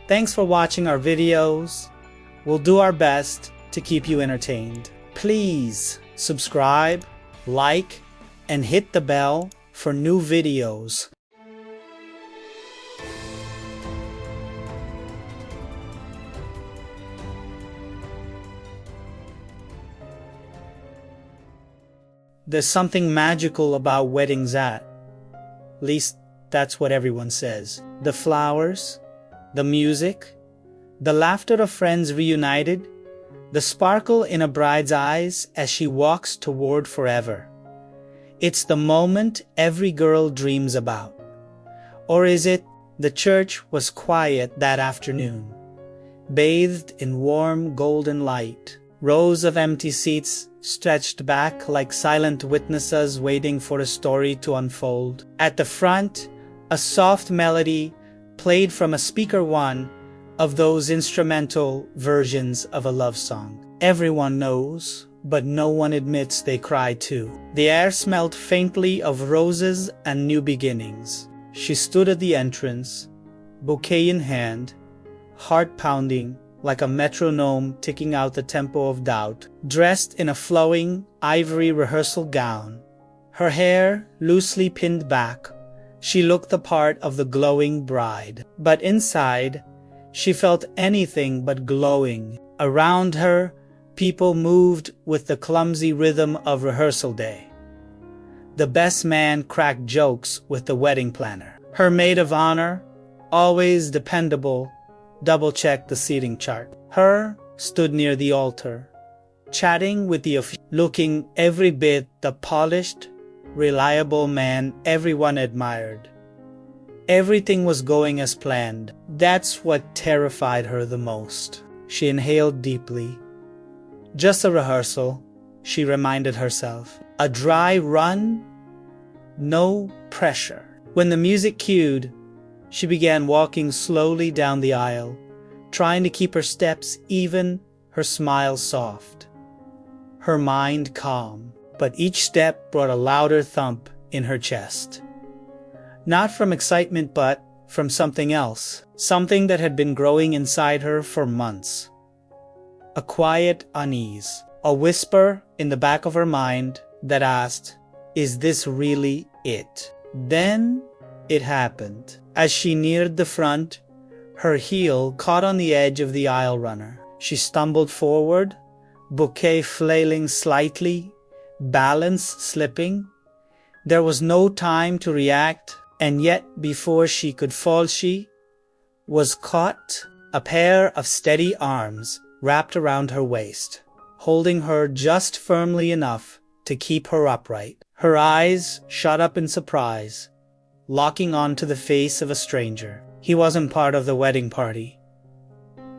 Thanks for watching our videos. We'll do our best to keep you entertained. Please subscribe, like, and hit the bell for new videos. There's something magical about weddings at least that's what everyone says. The flowers, the music, the laughter of friends reunited, the sparkle in a bride's eyes as she walks toward forever. It's the moment every girl dreams about. Or is it the church was quiet that afternoon, bathed in warm golden light, rows of empty seats stretched back like silent witnesses waiting for a story to unfold. At the front, a soft melody played from a speaker one of those instrumental versions of a love song. Everyone knows, but no one admits they cry too. The air smelled faintly of roses and new beginnings. She stood at the entrance, bouquet in hand, heart pounding like a metronome ticking out the tempo of doubt, dressed in a flowing ivory rehearsal gown, her hair loosely pinned back. She looked the part of the glowing bride, but inside, she felt anything but glowing. Around her, people moved with the clumsy rhythm of rehearsal day. The best man cracked jokes with the wedding planner. Her maid of honor, always dependable, double-checked the seating chart. Her stood near the altar, chatting with the official, looking every bit the polished, reliable man everyone admired. Everything was going as planned. That's what terrified her the most. She inhaled deeply. Just a rehearsal, she reminded herself. A dry run, no pressure. When the music cued, she began walking slowly down the aisle, trying to keep her steps even, her smile soft, her mind calm. But each step brought a louder thump in her chest. Not from excitement, but from something else, something that had been growing inside her for months. A quiet unease, a whisper in the back of her mind that asked, "Is this really it?" Then it happened. As she neared the front, her heel caught on the edge of the aisle runner. She stumbled forward, bouquet flailing slightly, balance slipping. There was no time to react, and yet before she could fall, she was caught. A pair of steady arms wrapped around her waist, holding her just firmly enough to keep her upright. Her eyes shot up in surprise, locking onto the face of a stranger. He wasn't part of the wedding party,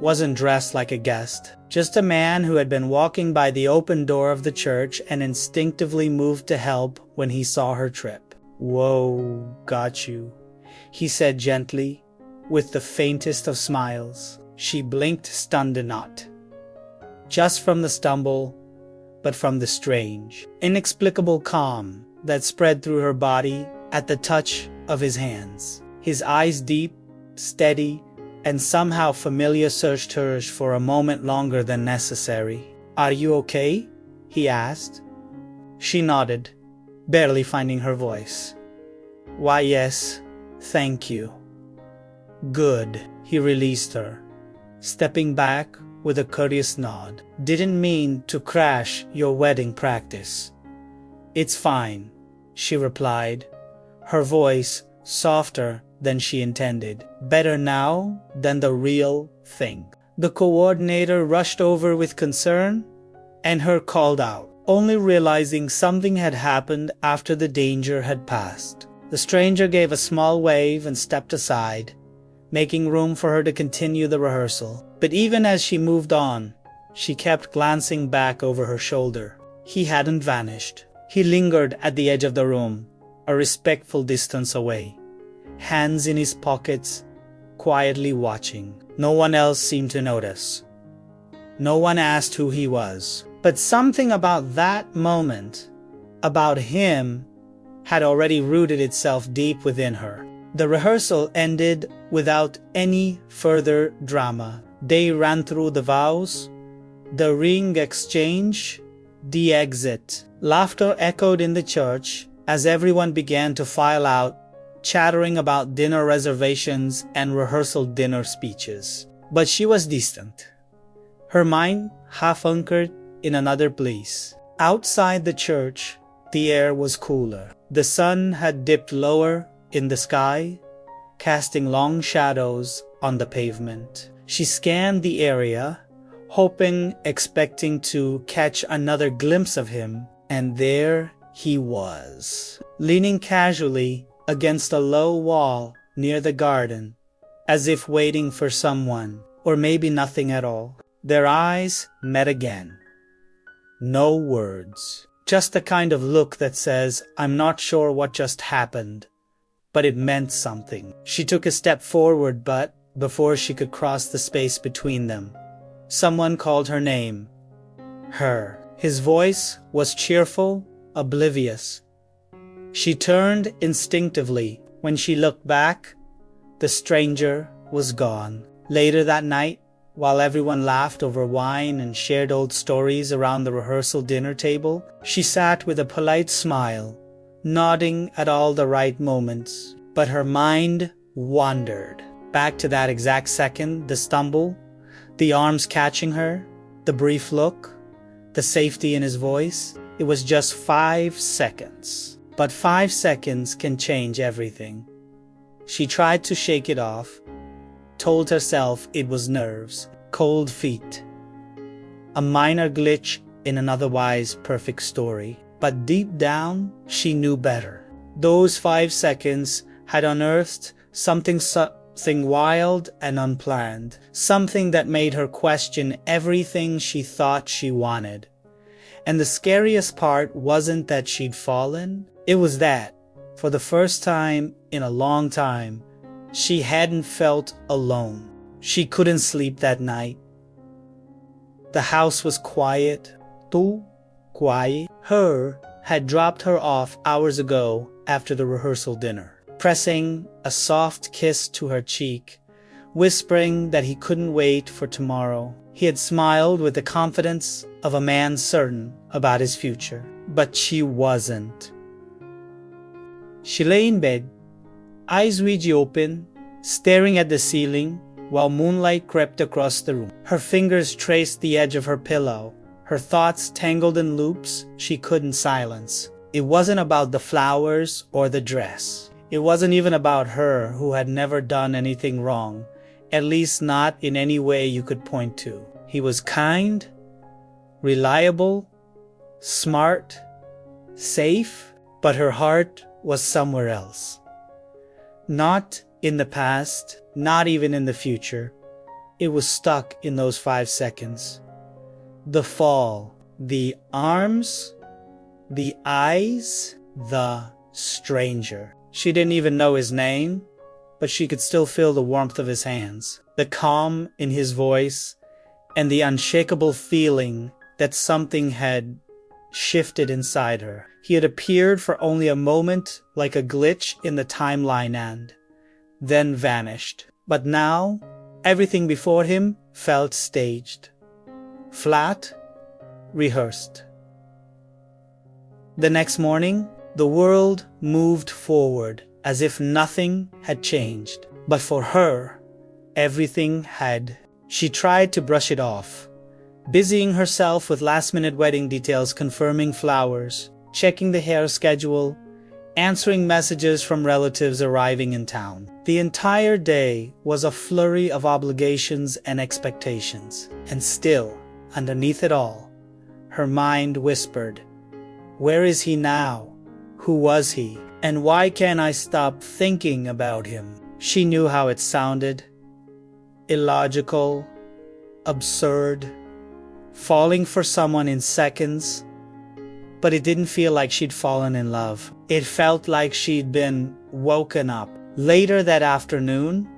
wasn't dressed like a guest, just a man who had been walking by the open door of the church and instinctively moved to help when he saw her trip. "Whoa, got you," he said gently, with the faintest of smiles. She blinked, stunned not. Just from the stumble, but from the strange, inexplicable calm that spread through her body at the touch of his hands. His eyes deep, steady, and somehow familiar searched hers for a moment longer than necessary. "Are you okay?" he asked. She nodded, barely finding her voice. "Why, yes, thank you." "Good," he released her, stepping back with a courteous nod. "Didn't mean to crash your wedding practice." "It's fine," she replied, her voice softer than she intended. "Better now than the real thing." The coordinator rushed over with concern, and her called out, only realizing something had happened after the danger had passed. The stranger gave a small wave and stepped aside, making room for her to continue the rehearsal. But even as she moved on, she kept glancing back over her shoulder. He hadn't vanished. He lingered at the edge of the room, a respectful distance away, hands in his pockets, quietly watching. No one else seemed to notice. No one asked who he was. But something about that moment, about him, had already rooted itself deep within her. The rehearsal ended without any further drama. They ran through the vows, the ring exchange, the exit. Laughter echoed in the church as everyone began to file out, chattering about dinner reservations and rehearsal dinner speeches. But she was distant, her mind half anchored in another place. Outside the church, the air was cooler. The sun had dipped lower in the sky, casting long shadows on the pavement. She scanned the area, expecting to catch another glimpse of him, and there he was, leaning casually against a low wall near the garden, as if waiting for someone, or maybe nothing at all. Their eyes met again. No words, just the kind of look that says, "I'm not sure what just happened, but it meant something." She took a step forward, but before she could cross the space between them, someone called her name. Her. His voice was cheerful, oblivious. She turned instinctively. When she looked back, the stranger was gone. Later that night, while everyone laughed over wine and shared old stories around the rehearsal dinner table, she sat with a polite smile, nodding at all the right moments. But her mind wandered back to that exact second, the stumble, the arms catching her, the brief look, the safety in his voice. It was just 5 seconds. But 5 seconds can change everything. She tried to shake it off, told herself it was nerves, cold feet, a minor glitch in an otherwise perfect story. But deep down, she knew better. Those 5 seconds had unearthed something wild and unplanned, something that made her question everything she thought she wanted. And the scariest part wasn't that she'd fallen, it was that, for the first time in a long time, she hadn't felt alone. She couldn't sleep that night. The house was quiet, too quiet. Her had dropped her off hours ago after the rehearsal dinner, pressing a soft kiss to her cheek, whispering that he couldn't wait for tomorrow. He had smiled with the confidence of a man certain about his future. But she wasn't. She lay in bed, eyes wide open, staring at the ceiling while moonlight crept across the room. Her fingers traced the edge of her pillow, her thoughts tangled in loops she couldn't silence. It wasn't about the flowers or the dress. It wasn't even about her, who had never done anything wrong, at least not in any way you could point to. He was kind, reliable, smart, safe, but her heart was somewhere else. Not in the past, not even in the future. It was stuck in those 5 seconds. The fall, the arms, the eyes, the stranger. She didn't even know his name, but she could still feel the warmth of his hands, the calm in his voice, and the unshakable feeling that something had shifted inside her. He had appeared for only a moment, like a glitch in the timeline, and then vanished. But now, everything before him felt staged, flat, rehearsed. The next morning, the world moved forward as if nothing had changed. But for her, everything had. She tried to brush it off, busying herself with last-minute wedding details, confirming flowers, checking the hair schedule, answering messages from relatives arriving in town. The entire day was a flurry of obligations and expectations. And still, underneath it all, her mind whispered, "Where is he now? Who was he? And why can't I stop thinking about him?" She knew how it sounded. Illogical, absurd, falling for someone in seconds. But it didn't feel like she'd fallen in love. It felt like she'd been woken up. Later that afternoon,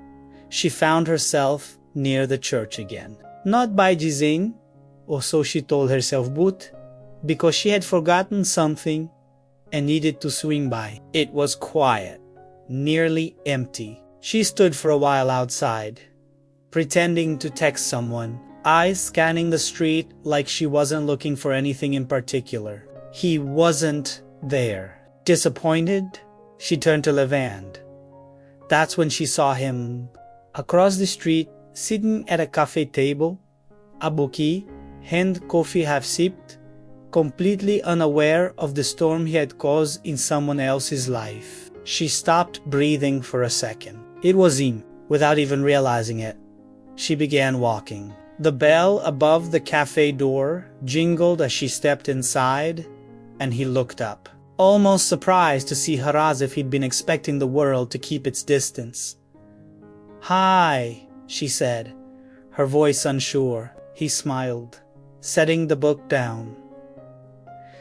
she found herself near the church again. Not by design, or so she told herself, but because she had forgotten something and needed to swing by. It was quiet, nearly empty. She stood for a while outside, pretending to text someone, eyes scanning the street like she wasn't looking for anything in particular. He wasn't there. Disappointed, she turned to Levand. That's when she saw him across the street, sitting at a cafe table, a bouquet, hand coffee half sipped, completely unaware of the storm he had caused in someone else's life. She stopped breathing for a second. It was him. Without even realizing it, she began walking. The bell above the cafe door jingled as she stepped inside, and he looked up, almost surprised to see her as if he'd been expecting the world to keep its distance. "Hi," she said, her voice unsure. He smiled, setting the book down.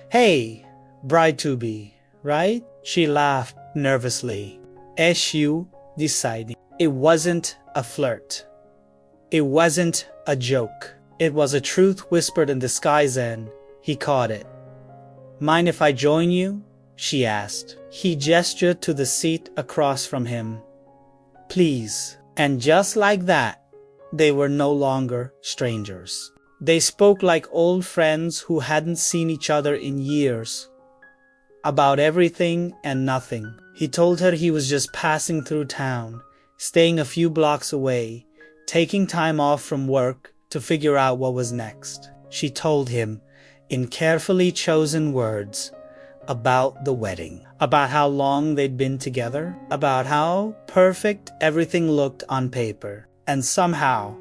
"Hey, bride-to-be, right?" She laughed nervously. SU deciding. It wasn't a flirt. It wasn't a joke. It was a truth whispered in disguise, and he caught it. "Mind if I join you?" she asked. He gestured to the seat across from him. "Please." And just like that, they were no longer strangers. They spoke like old friends who hadn't seen each other in years. About everything and nothing. He told her he was just passing through town, staying a few blocks away, taking time off from work to figure out what was next. She told him, in carefully chosen words, about the wedding, about how long they'd been together, about how perfect everything looked on paper. And somehow,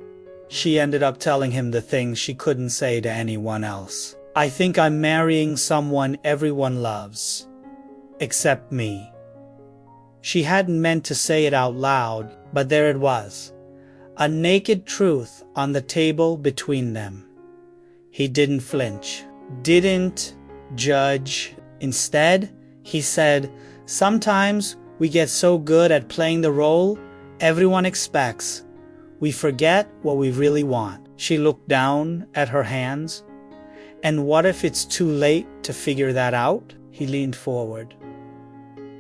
she ended up telling him the things she couldn't say to anyone else. "I think I'm marrying someone everyone loves, except me." She hadn't meant to say it out loud, but there it was, a naked truth on the table between them. He didn't flinch, didn't judge. Instead, he said, "Sometimes we get so good at playing the role everyone expects, we forget what we really want." She looked down at her hands. "And what if it's too late to figure that out?" He leaned forward.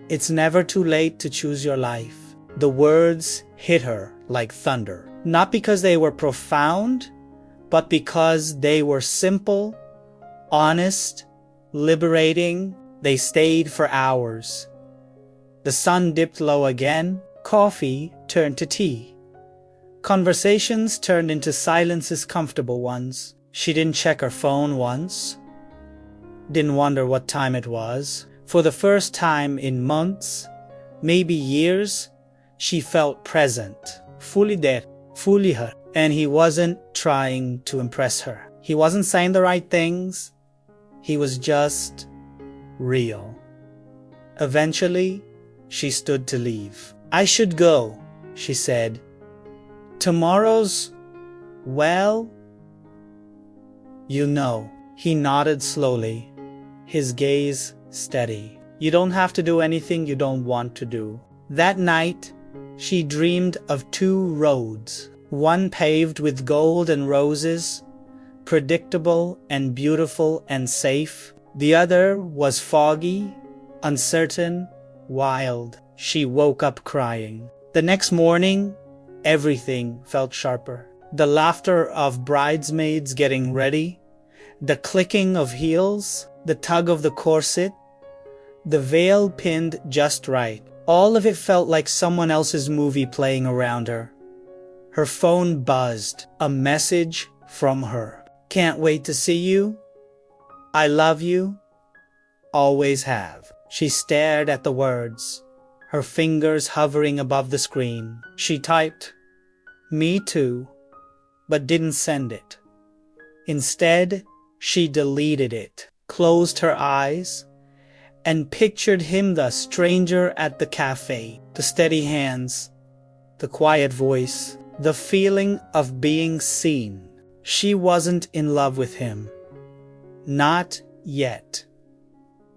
"It's never too late to choose your life." The words hit her like thunder, not because they were profound, but because they were simple, honest, liberating. They stayed for hours. The sun dipped low again. Coffee turned to tea. Conversations turned into silences, comfortable ones. She didn't check her phone once. Didn't wonder what time it was. For the first time in months, maybe years, she felt present. Fully there, fully her. And he wasn't trying to impress her. He wasn't saying the right things. He was just real. Eventually, she stood to leave. "I should go," she said. "Tomorrow's, well, you know." He nodded slowly, his gaze steady. "You don't have to do anything you don't want to do." That night, she dreamed of two roads, one paved with gold and roses, predictable and beautiful and safe. The other was foggy, uncertain, wild. She woke up crying. The next morning, everything felt sharper. The laughter of bridesmaids getting ready, the clicking of heels, the tug of the corset, the veil pinned just right. All of it felt like someone else's movie playing around her. Her phone buzzed, a message from her. "Can't wait to see you. I love you. Always have." She stared at the words, her fingers hovering above the screen. She typed, "Me too," but didn't send it. Instead, she deleted it, closed her eyes, and pictured him, the stranger at the cafe, the steady hands, the quiet voice, the feeling of being seen. She wasn't in love with him. Not yet.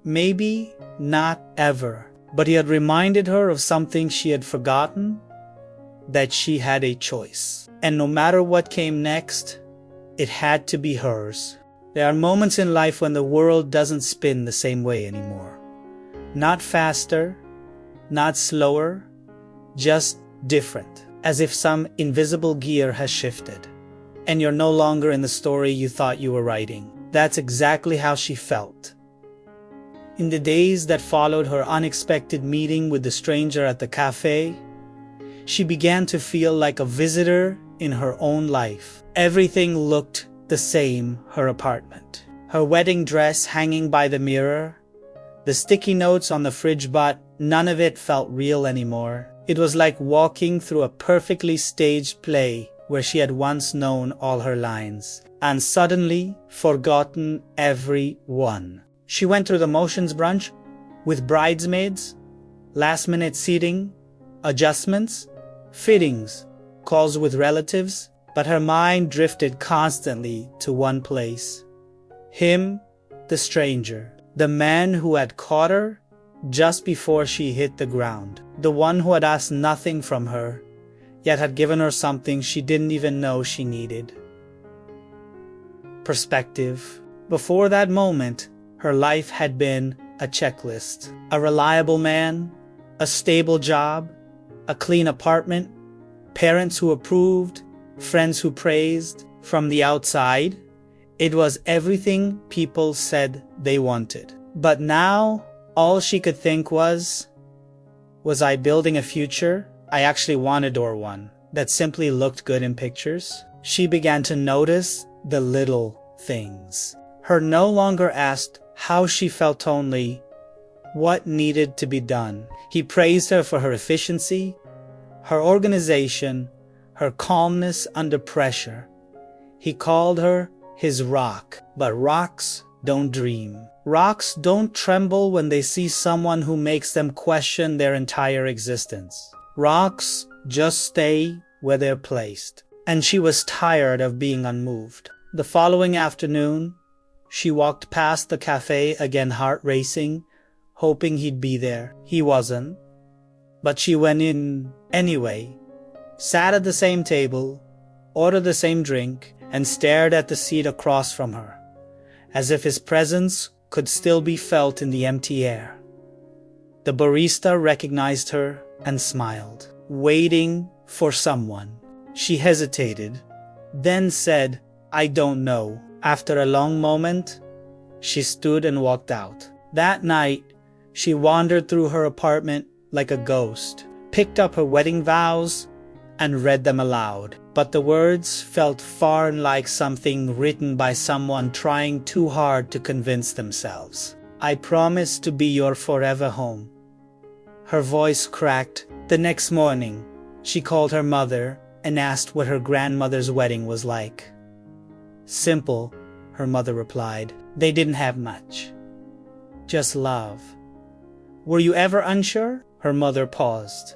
Maybe not ever. But he had reminded her of something she had forgotten, that she had a choice. And no matter what came next, it had to be hers. There are moments in life when the world doesn't spin the same way anymore. Not faster, not slower, just different, as if some invisible gear has shifted, and you're no longer in the story you thought you were writing. That's exactly how she felt. In the days that followed her unexpected meeting with the stranger at the cafe, she began to feel like a visitor in her own life. Everything looked the same: her apartment, her wedding dress hanging by the mirror, the sticky notes on the fridge, but none of it felt real anymore. It was like walking through a perfectly staged play where she had once known all her lines and suddenly forgotten every one. She went through the motions brunch with bridesmaids, last-minute seating, adjustments, fittings, calls with relatives, but her mind drifted constantly to one place. Him, the stranger, the man who had caught her just before she hit the ground, the one who had asked nothing from her, yet had given her something she didn't even know she needed. Perspective. Before that moment, her life had been a checklist. A reliable man, a stable job, a clean apartment, parents who approved, friends who praised. From the outside, it was everything people said they wanted. But now, all she could think was I building a future I actually wanted, or one that simply looked good in pictures? She began to notice the little things. Her no longer asked how she felt, only what needed to be done. He praised her for her efficiency, her organization, her calmness under pressure. He called her his rock. But rocks don't dream. Rocks don't tremble when they see someone who makes them question their entire existence. Rocks just stay where they're placed. And she was tired of being unmoved. The following afternoon, she walked past the cafe again, heart racing, hoping he'd be there. He wasn't. But she went in anyway, sat at the same table, ordered the same drink, and stared at the seat across from her, as if his presence could still be felt in the empty air. The barista recognized her and smiled, waiting for someone. She hesitated, then said, "I don't know." After a long moment, she stood and walked out. That night, she wandered through her apartment like a ghost, picked up her wedding vows, and read them aloud. But the words felt far like something written by someone trying too hard to convince themselves. "I promise to be your forever home." Her voice cracked. The next morning, she called her mother and asked what her grandmother's wedding was like. "Simple," her mother replied. "They didn't have much. Just love." "Were you ever unsure?" Her mother paused.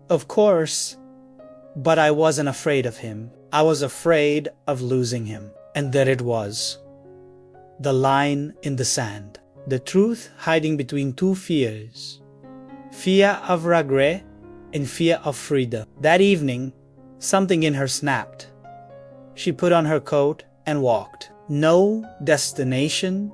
"Of course, but I wasn't afraid of him. I was afraid of losing him." And there it was. The line in the sand. The truth hiding between two fears. Fear of regret and fear of freedom. That evening, something in her snapped. She put on her coat and walked. No destination,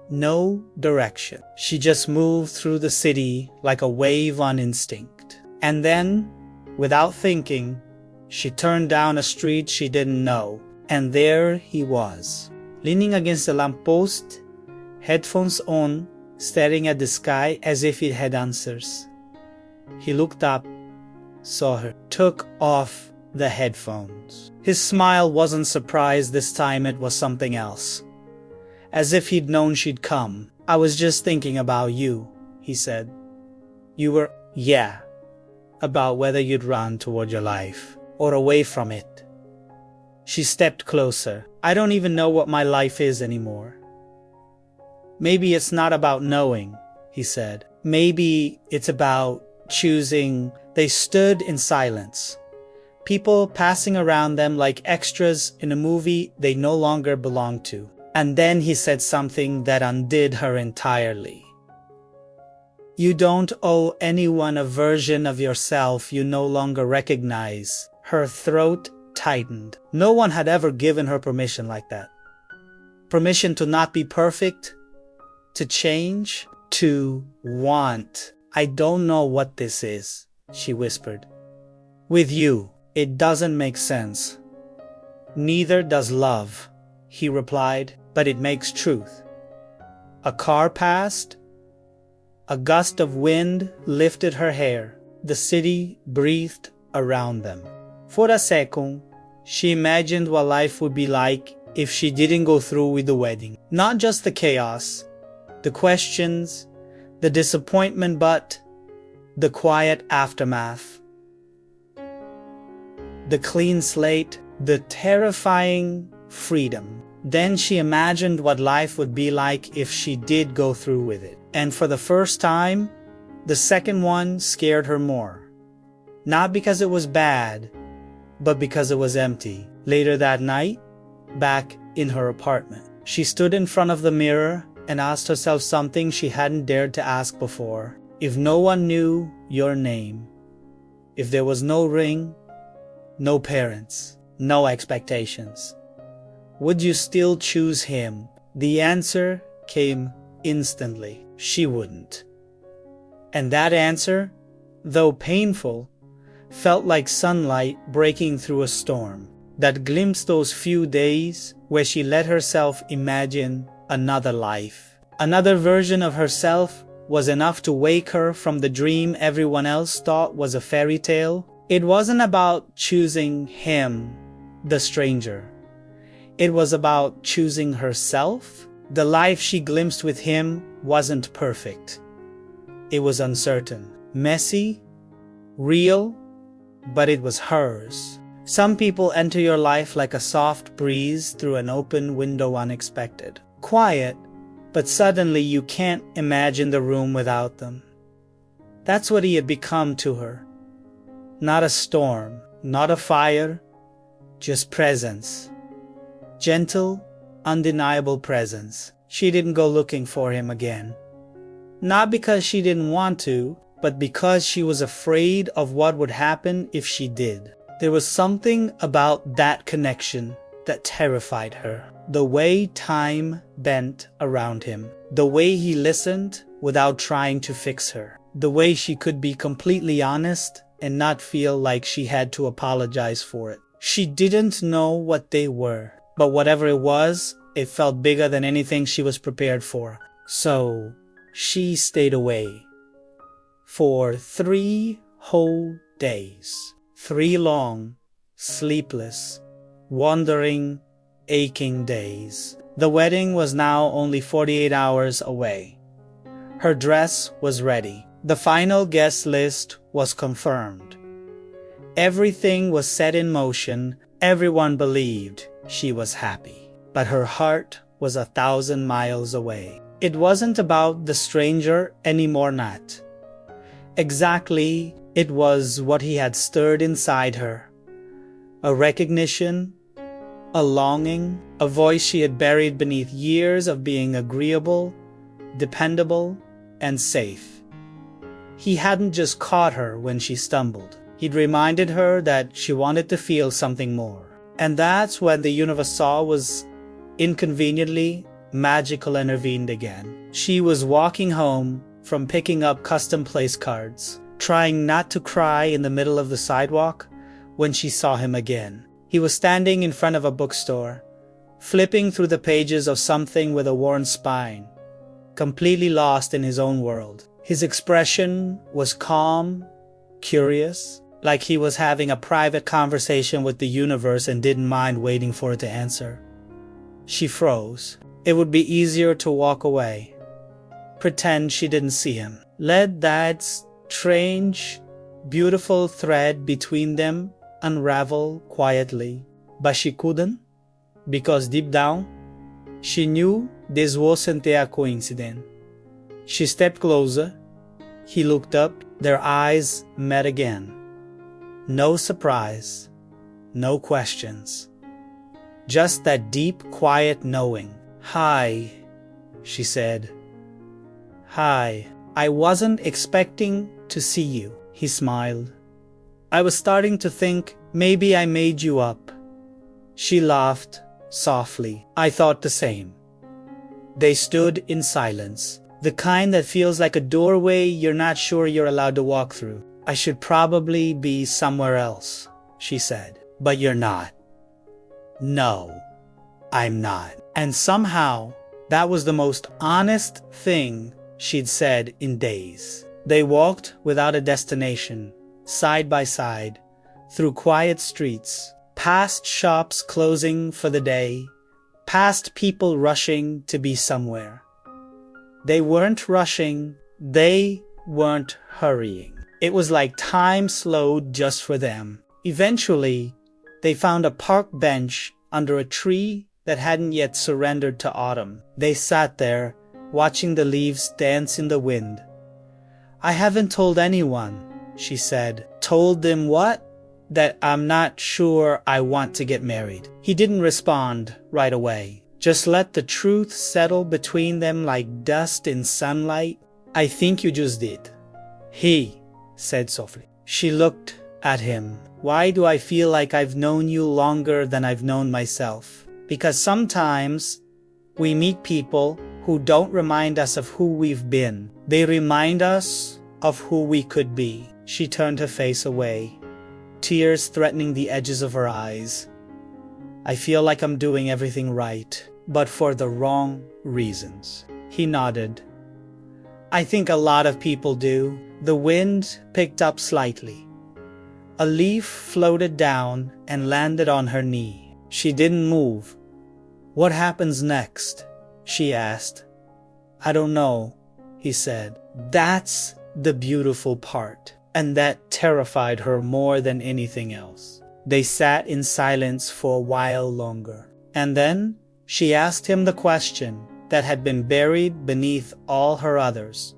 no direction. She just moved through the city like a wave on instinct. And then, without thinking, she turned down a street she didn't know. And there he was, leaning against the lamppost, headphones on, staring at the sky as if it had answers. He looked up, saw her, took off the headphones. His smile wasn't surprise this time, it was something else. As if he'd known she'd come. "I was just thinking about you," he said. "You were..." "Yeah. About whether you'd run toward your life or away from it." She stepped closer. "I don't even know what my life is anymore." "Maybe it's not about knowing," he said. "Maybe it's about choosing." They stood in silence, people passing around them like extras in a movie they no longer belonged to. And then he said something that undid her entirely. "You don't owe anyone a version of yourself you no longer recognize." Her throat tightened. No one had ever given her permission like that. Permission to not be perfect, to change, to want. "I don't know what this is," she whispered. With you, it doesn't make sense. Neither does love, he replied, but it makes truth. A car passed. A gust of wind lifted her hair. The city breathed around them. For a second, she imagined what life would be like if she didn't go through with the wedding. Not just the chaos, the questions, the disappointment, but the quiet aftermath. The clean slate, the terrifying freedom. Then she imagined what life would be like if she did go through with it. And for the first time, the second one scared her more. Not because it was bad, but because it was empty. Later that night, back in her apartment, she stood in front of the mirror and asked herself something she hadn't dared to ask before. If no one knew your name, if there was no ring, no parents, no expectations, would you still choose him? The answer came instantly. She wouldn't. And that answer, though painful, felt like sunlight breaking through a storm. That glimpsed those few days where she let herself imagine another life. Another version of herself was enough to wake her from the dream everyone else thought was a fairy tale. It wasn't about choosing him, the stranger. It was about choosing herself. The life she glimpsed with him wasn't perfect. It was uncertain, messy, real, but it was hers. Some people enter your life like a soft breeze through an open window, unexpected. Quiet, but suddenly you can't imagine the room without them. That's what he had become to her. Not a storm, not a fire, just presence. Gentle, undeniable presence. She didn't go looking for him again. Not because she didn't want to, but because she was afraid of what would happen if she did. There was something about that connection that terrified her. The way time bent around him. The way he listened without trying to fix her. The way she could be completely honest and not feel like she had to apologize for it. She didn't know what they were, but whatever it was, it felt bigger than anything she was prepared for. So she stayed away for 3 whole days. 3 long, sleepless, wandering, aching days. The wedding was now only 48 hours away. Her dress was ready. The final guest list was confirmed. Everything was set in motion. Everyone believed she was happy. But her heart was 1,000 miles away. It wasn't about the stranger anymore, not. Exactly, it was what he had stirred inside her. A recognition, a longing, a voice she had buried beneath years of being agreeable, dependable, and safe. He hadn't just caught her when she stumbled. He'd reminded her that she wanted to feel something more. And that's when the universe saw was inconveniently magical intervened again. She was walking home from picking up custom place cards, trying not to cry in the middle of the sidewalk when she saw him again. He was standing in front of a bookstore, flipping through the pages of something with a worn spine, completely lost in his own world. His expression was calm, curious, like he was having a private conversation with the universe and didn't mind waiting for it to answer. She froze. It would be easier to walk away, pretend she didn't see him. Let that strange, beautiful thread between them unravel quietly. But she couldn't, because deep down, she knew this wasn't a coincidence. She stepped closer. He looked up. Their eyes met again. No surprise, no questions. Just that deep, quiet knowing. "Hi," she said. "Hi. I wasn't expecting to see you," he smiled. "I was starting to think maybe I made you up." She laughed softly. "I thought the same." They stood in silence, the kind that feels like a doorway you're not sure you're allowed to walk through. I should probably be somewhere else, she said. But you're not. No, I'm not. And somehow, that was the most honest thing she'd said in days. They walked without a destination, side by side, through quiet streets, past shops closing for the day, past people rushing to be somewhere. They weren't rushing, they weren't hurrying. It was like time slowed just for them. Eventually, they found a park bench under a tree that hadn't yet surrendered to autumn. They sat there, watching the leaves dance in the wind. I haven't told anyone, she said. Told them what? That I'm not sure I want to get married. He didn't respond right away. Just let the truth settle between them like dust in sunlight. I think you just did. He said softly. She looked at him. Why do I feel like I've known you longer than I've known myself? Because sometimes we meet people who don't remind us of who we've been. They remind us of who we could be. She turned her face away, tears threatening the edges of her eyes. I feel like I'm doing everything right, but for the wrong reasons. He nodded. I think a lot of people do. The wind picked up slightly. A leaf floated down and landed on her knee. She didn't move. What happens next? She asked. I don't know, he said. That's the beautiful part. And that terrified her more than anything else. They sat in silence for a while longer. And then she asked him the question that had been buried beneath all her others.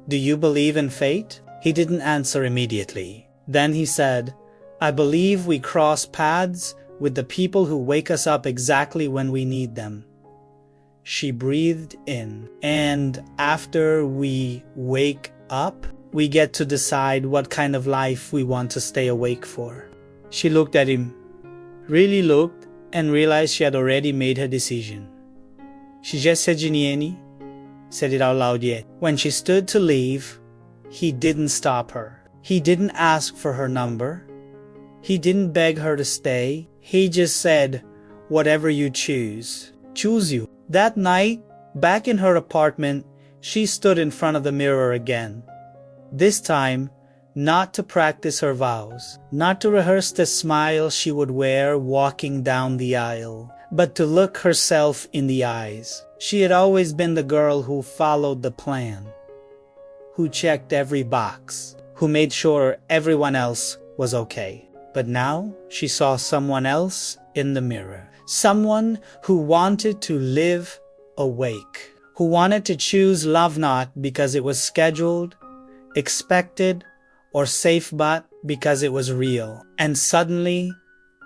Do you believe in fate? He didn't answer immediately. Then he said, I believe we cross paths with the people who wake us up exactly when we need them. She breathed in. And after we wake up, we get to decide what kind of life we want to stay awake for. She looked at him, really looked, and realized she had already made her decision. She just said Ginieni, said it out loud yet. When she stood to leave, he didn't stop her. He didn't ask for her number. He didn't beg her to stay. He just said, whatever you choose. Choose you. That night, back in her apartment, she stood in front of the mirror again. This time, not to practice her vows, not to rehearse the smile she would wear walking down the aisle, but to look herself in the eyes. She had always been the girl who followed the plan, who checked every box, who made sure everyone else was okay. But now she saw someone else in the mirror, someone who wanted to live awake, who wanted to choose love not because it was scheduled, expected, or safe, but because it was real. And suddenly,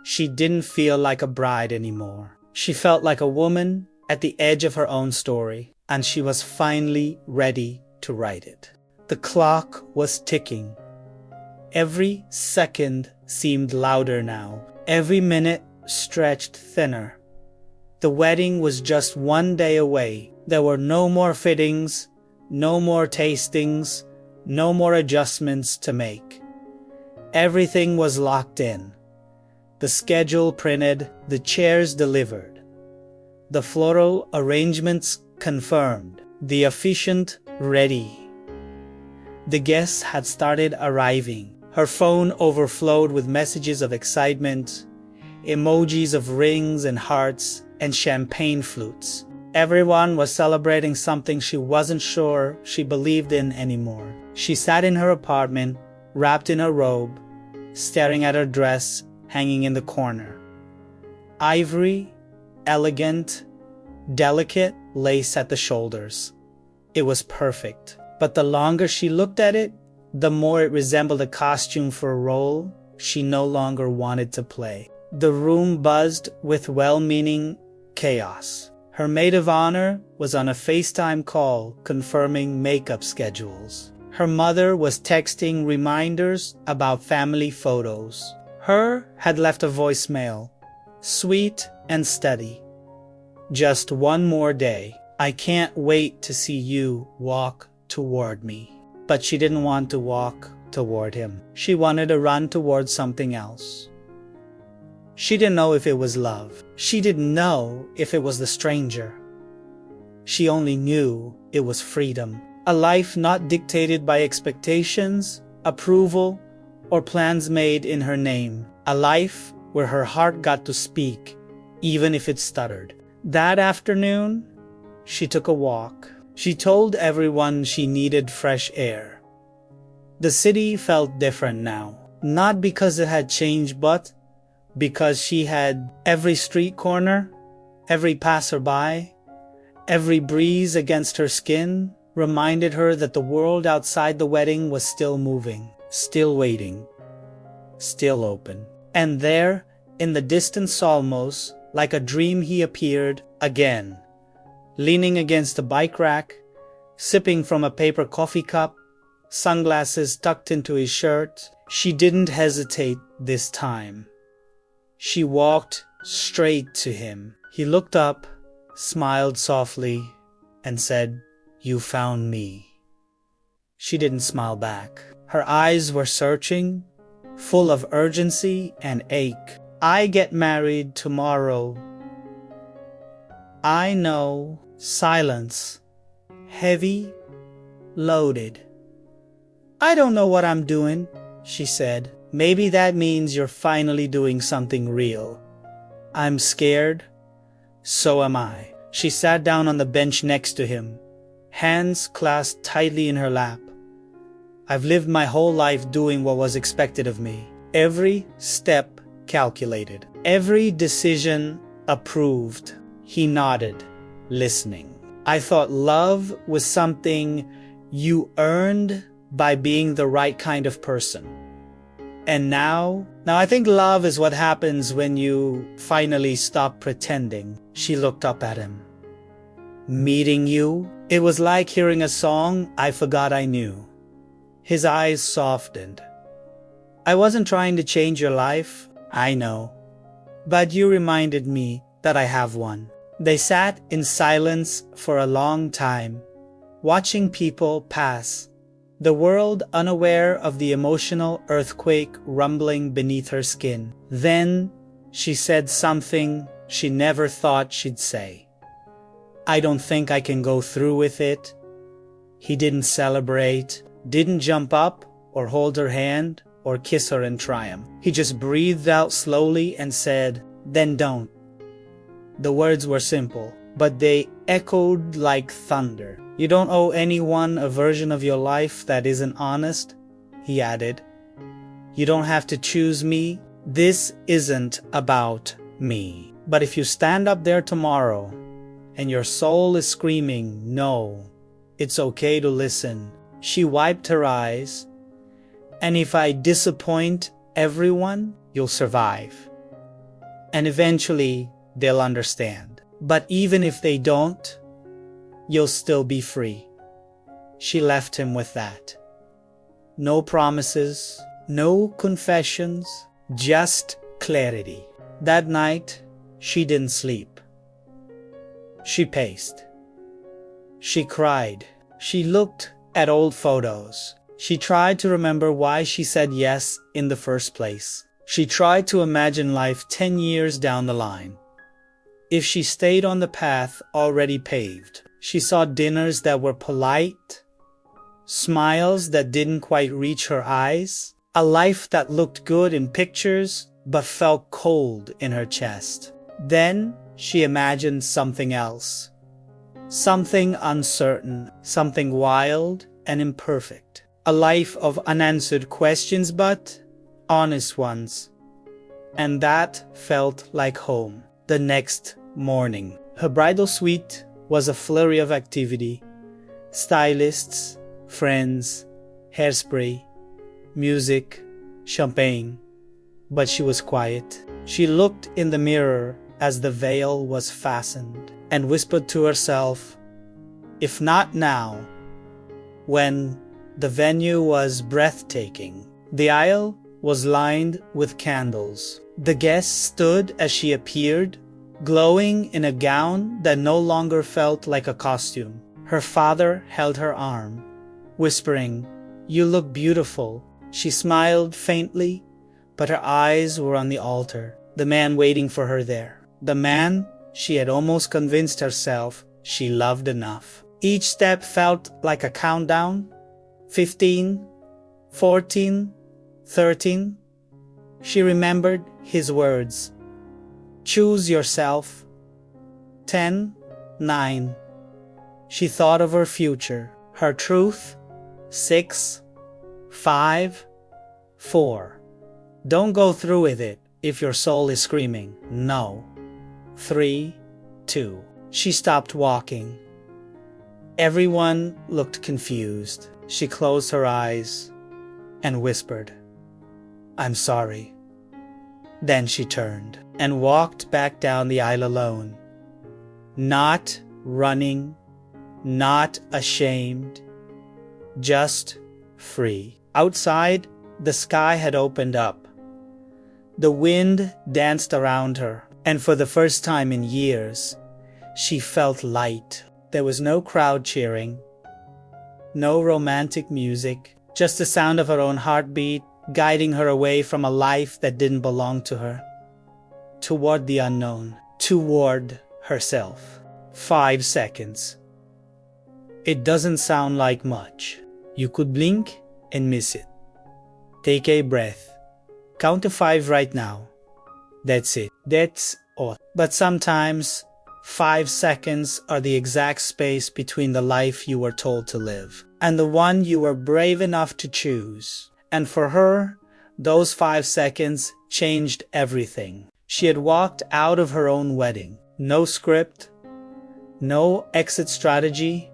she didn't feel like a bride anymore. She felt like a woman at the edge of her own story, and she was finally ready to write it. The clock was ticking. Every second seemed louder now. Every minute stretched thinner. The wedding was just one day away. There were no more fittings, no more tastings, no more adjustments to make. Everything was locked in. The schedule printed, the chairs delivered. The floral arrangements confirmed, the officiant ready. The guests had started arriving. Her phone overflowed with messages of excitement, emojis of rings and hearts, and champagne flutes. Everyone was celebrating something she wasn't sure she believed in anymore. She sat in her apartment, wrapped in a robe, staring at her dress hanging in the corner. Ivory, elegant, delicate lace at the shoulders. It was perfect. But the longer she looked at it, the more it resembled a costume for a role she no longer wanted to play. The room buzzed with well-meaning chaos. Her maid of honor was on a FaceTime call confirming makeup schedules. Her mother was texting reminders about family photos. Her had left a voicemail, sweet and steady. Just one more day. I can't wait to see you walk toward me. But she didn't want to walk toward him. She wanted to run towards something else. She didn't know if it was love. She didn't know if it was the stranger. She only knew it was freedom. A life not dictated by expectations, approval, or plans made in her name. A life where her heart got to speak, even if it stuttered. That afternoon, she took a walk. She told everyone she needed fresh air. The city felt different now. Not because it had changed, but because she had every street corner, every passerby, every breeze against her skin reminded her that the world outside the wedding was still moving, still waiting, still open. And there, in the distance almost, like a dream, he appeared again, leaning against a bike rack, sipping from a paper coffee cup, sunglasses tucked into his shirt. She didn't hesitate this time. She walked straight to him. He looked up, smiled softly, and said, "You found me." She didn't smile back. Her eyes were searching, full of urgency and ache. "I get married tomorrow." "I know." Silence. Heavy, loaded. "I don't know what I'm doing," she said. "Maybe that means you're finally doing something real." "I'm scared." "So am I." She sat down on the bench next to him, hands clasped tightly in her lap. "I've lived my whole life doing what was expected of me. Every step calculated. Every decision approved." He nodded, listening. "I thought love was something you earned by being the right kind of person. And now I think love is what happens when you finally stop pretending." She looked up at him. "Meeting you, it was like hearing a song I forgot I knew." His eyes softened. "I wasn't trying to change your life, I know. But you reminded me that I have one." They sat in silence for a long time, watching people pass, the world unaware of the emotional earthquake rumbling beneath her skin. Then she said something she never thought she'd say. "I don't think I can go through with it." He didn't celebrate, didn't jump up or hold her hand or kiss her in triumph. He just breathed out slowly and said, "Then don't." The words were simple, but they echoed like thunder. "You don't owe anyone a version of your life that isn't honest," he added. "You don't have to choose me. This isn't about me. But if you stand up there tomorrow and your soul is screaming, no, it's okay to listen." She wiped her eyes. "And if I disappoint everyone, you'll survive. And eventually, they'll understand. But even if they don't, you'll still be free." She left him with that. No promises, no confessions, just clarity. That night, she didn't sleep. She paced. She cried. She looked at old photos. She tried to remember why she said yes in the first place. She tried to imagine life 10 years down the line. If she stayed on the path already paved. She saw dinners that were polite, smiles that didn't quite reach her eyes, a life that looked good in pictures but felt cold in her chest. Then she imagined something else. Something uncertain, something wild and imperfect. A life of unanswered questions but honest ones. And that felt like home. The next morning, her bridal suite was a flurry of activity. Stylists, friends, hairspray, music, champagne. But she was quiet. She looked in the mirror as the veil was fastened and whispered to herself, "If not now," when the venue was breathtaking. The aisle was lined with candles. The guests stood as she appeared, glowing in a gown that no longer felt like a costume. Her father held her arm, whispering, "You look beautiful, She smiled faintly, but her eyes were on the altar, the man waiting for her there. The man she had almost convinced herself she loved enough. Each step felt like a countdown. 15, 14, 13. She remembered his words. Choose yourself. 10, 9. She thought of her future, her truth. 6, 5, 4. Don't go through with it if your soul is screaming, no. 3, 2. She stopped walking. Everyone looked confused. She closed her eyes and whispered, I'm sorry. Then she turned and walked back down the aisle alone. Not running, not ashamed, just free. Outside, the sky had opened up. The wind danced around her, and for the first time in years, she felt light. There was no crowd cheering, no romantic music, just the sound of her own heartbeat guiding her away from a life that didn't belong to her, toward the unknown, toward herself. 5 seconds. It doesn't sound like much. You could blink and miss it. Take a breath. Count to 5 right now. That's it. That's all. But sometimes 5 seconds are the exact space between the life you were told to live and the one you were brave enough to choose. And for her, those 5 seconds changed everything. She had walked out of her own wedding. No script, no exit strategy,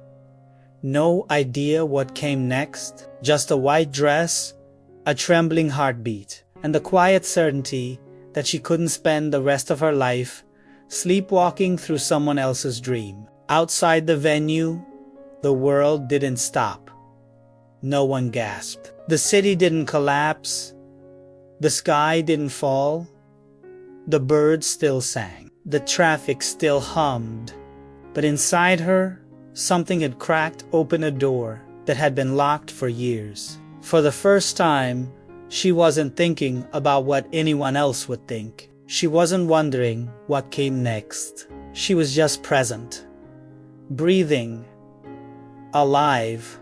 no idea what came next. Just a white dress, a trembling heartbeat, and the quiet certainty that she couldn't spend the rest of her life sleepwalking through someone else's dream. Outside the venue, the world didn't stop. No one gasped. The city didn't collapse. The sky didn't fall. The birds still sang. The traffic still hummed. But inside her, something had cracked open a door that had been locked for years. For the first time, she wasn't thinking about what anyone else would think. She wasn't wondering what came next. She was just present, breathing, alive.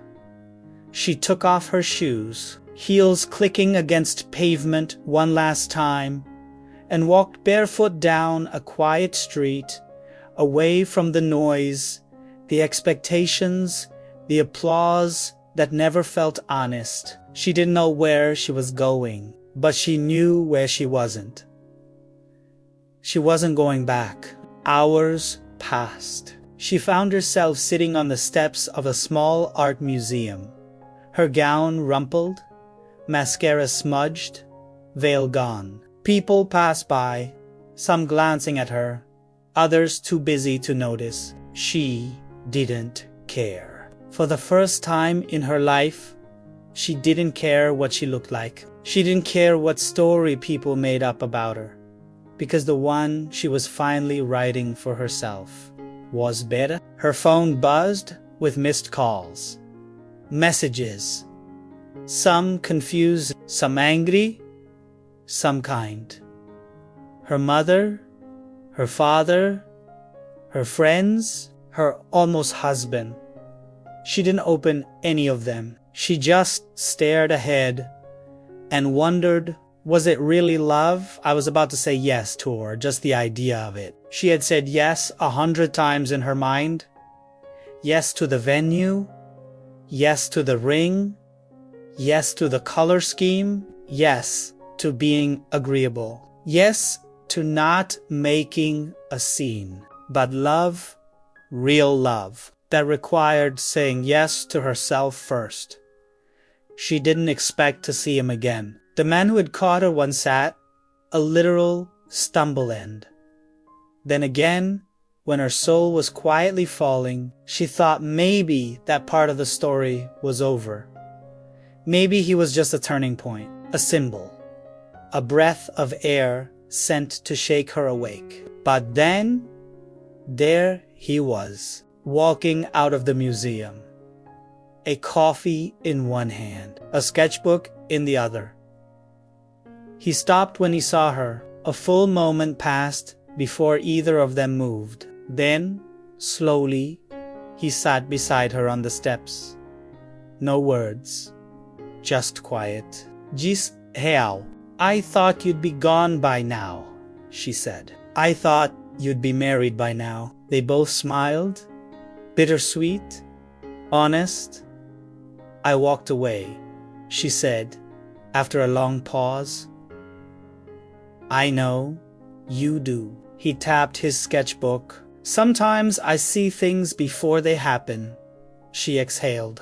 She took off her shoes, heels clicking against pavement one last time, and walked barefoot down a quiet street, away from the noise, the expectations, the applause that never felt honest. She didn't know where she was going, but she knew where she wasn't. She wasn't going back. Hours passed. She found herself sitting on the steps of a small art museum. Her gown rumpled, mascara smudged, veil gone. People passed by, some glancing at her, others too busy to notice. She didn't care. For the first time in her life, she didn't care what she looked like. She didn't care what story people made up about her, because the one she was finally writing for herself was better. Her phone buzzed with missed calls, messages, some confused, some angry, some kind. Her mother, her father, her friends, her almost husband. She didn't open any of them. She just stared ahead and wondered, was it really love? I was about to say yes to her, just the idea of it. She had said yes 100 times in her mind. Yes to the venue. Yes to the ring. Yes to the color scheme. Yes to being agreeable. Yes to not making a scene. But love, real love, that required saying yes to herself first. She didn't expect to see him again. The man who had caught her once at a literal stumble end. Then again, when her soul was quietly falling, she thought maybe that part of the story was over. Maybe he was just a turning point, a symbol, a breath of air sent to shake her awake. But then, there he was, walking out of the museum. a coffee in one hand, a sketchbook in the other. He stopped when he saw her. A full moment passed before either of them moved. Then, slowly, he sat beside her on the steps. No words, just quiet. "Gis real. I thought you'd be gone by now," she said. "I thought you'd be married by now." They both smiled, bittersweet, honest. "I walked away," she said, after a long pause. "I know, you do." He tapped his sketchbook. "Sometimes I see things before they happen," she exhaled.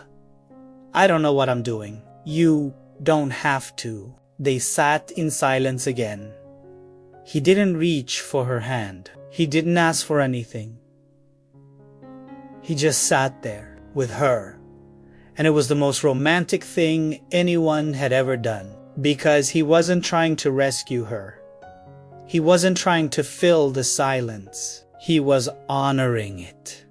"I don't know what I'm doing." "You don't have to." They sat in silence again. He didn't reach for her hand. He didn't ask for anything. He just sat there with her. And it was the most romantic thing anyone had ever done, because he wasn't trying to rescue her. He wasn't trying to fill the silence. He was honoring it.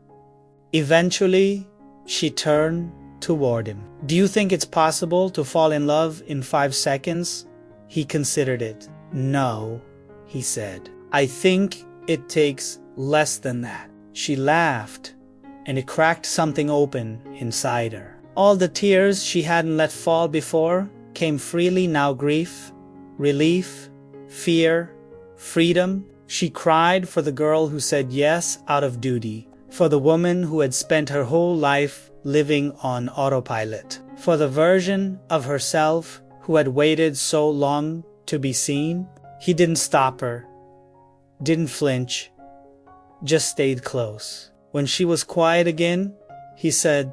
Eventually, she turned toward him. "Do you think it's possible to fall in love in 5 seconds?" He considered it. "No," he said. "I think it takes less than that." She laughed, and it cracked something open inside her. All the tears she hadn't let fall before came freely now. Grief, relief, fear, freedom. She cried for the girl who said yes out of duty, for the woman who had spent her whole life living on autopilot, for the version of herself who had waited so long to be seen. He didn't stop her, didn't flinch, just stayed close. When she was quiet again, he said,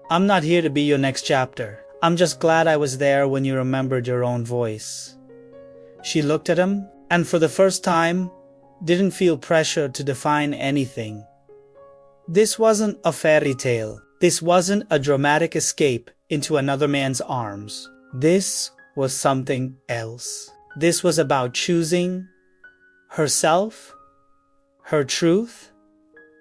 "I'm not here to be your next chapter. I'm just glad I was there when you remembered your own voice." She looked at him, and for the first time, didn't feel pressure to define anything. This wasn't a fairy tale. This wasn't a dramatic escape into another man's arms. This was something else. This was about choosing herself, her truth,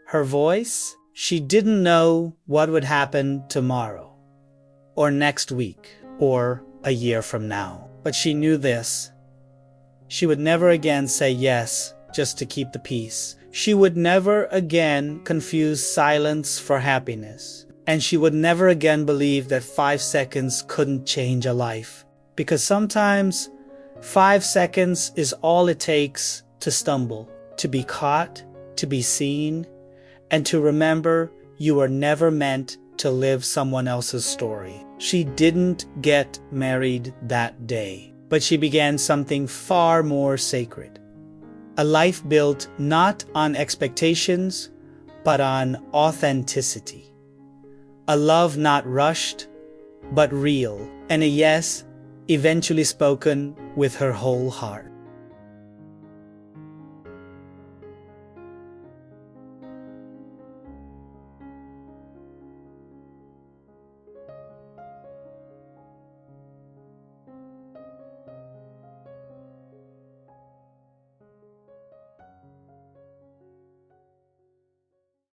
her voice. She didn't know what would happen tomorrow, or next week, or a year from now. But she knew this. She would never again say yes just to keep the peace. She would never again confuse silence for happiness. And she would never again believe that 5 seconds couldn't change a life. Because sometimes 5 seconds is all it takes to stumble, to be caught, to be seen, and to remember you were never meant to live someone else's story. She didn't get married that day, but she began something far more sacred. A life built not on expectations, but on authenticity. A love not rushed, but real, and a yes eventually spoken with her whole heart.